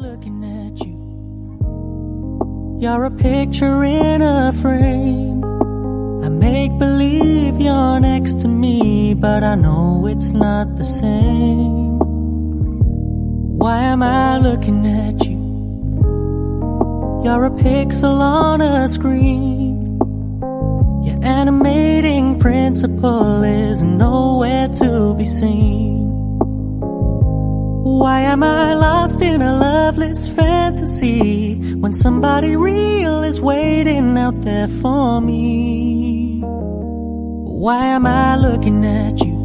looking at you? You're a picture in a frame. I make believe you're next to me, but I know it's not the same. Why am I looking at you? You're a pixel on a screen. Your animating principle is nowhere to be seen. Why am I lost in a loveless fantasy when somebody real is waiting out there for me? Why am I looking at you?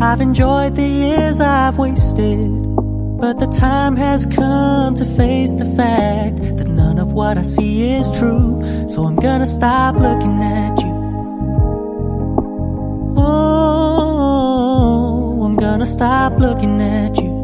I've enjoyed the years I've wasted, but the time has come to face the fact that none of what I see is true. So I'm gonna stop looking at you. Oh, I'm gonna stop looking at you.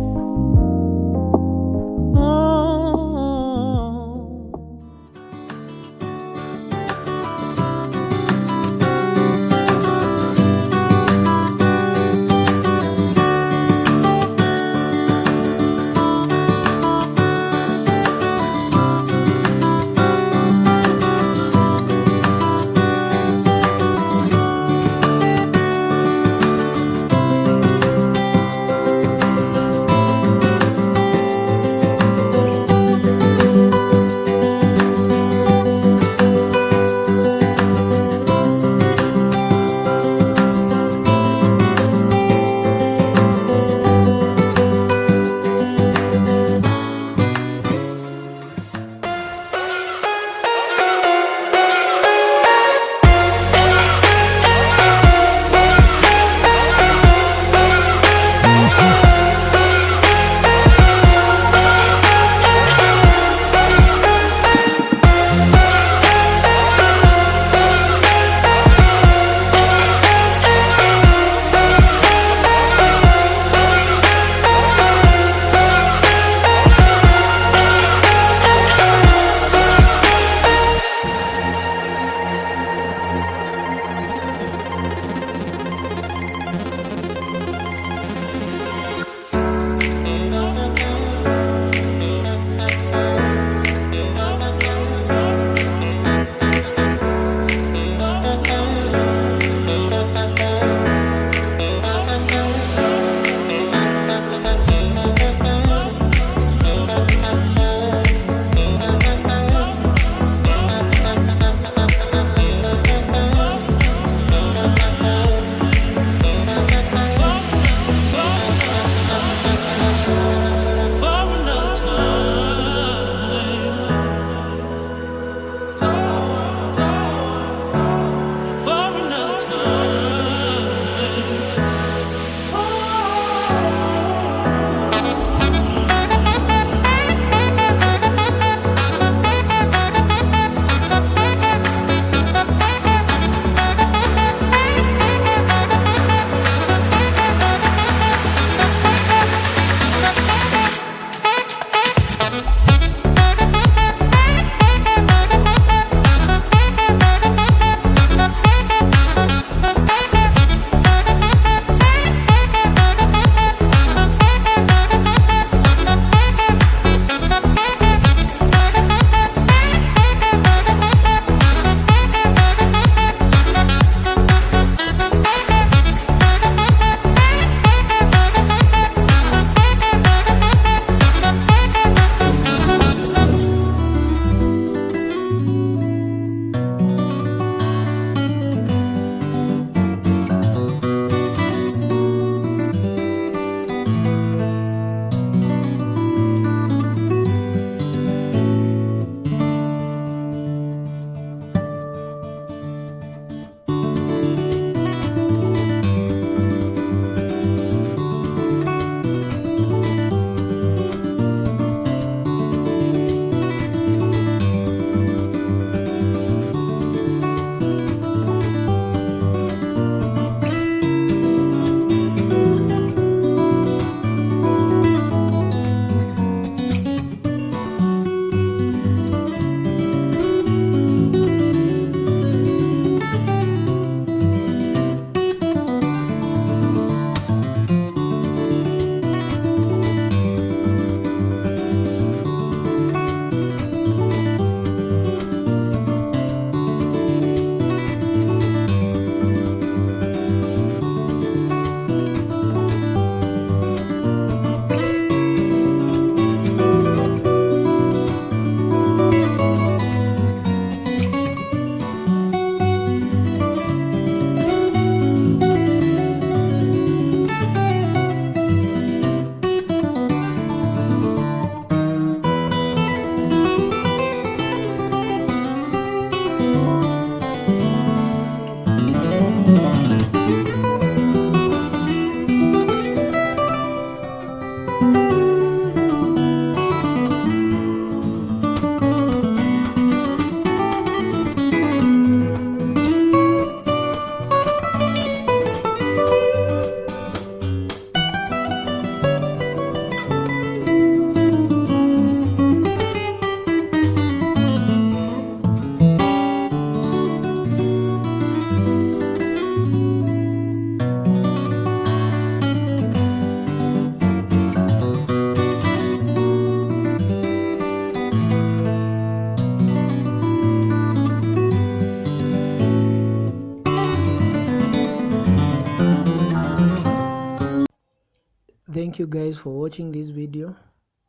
Thank you guys for watching this video.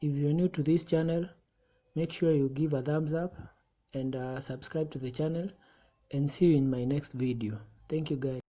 If you're new to this channel, make sure you give a thumbs up and subscribe to the channel, and see you in my next video. Thank you guys.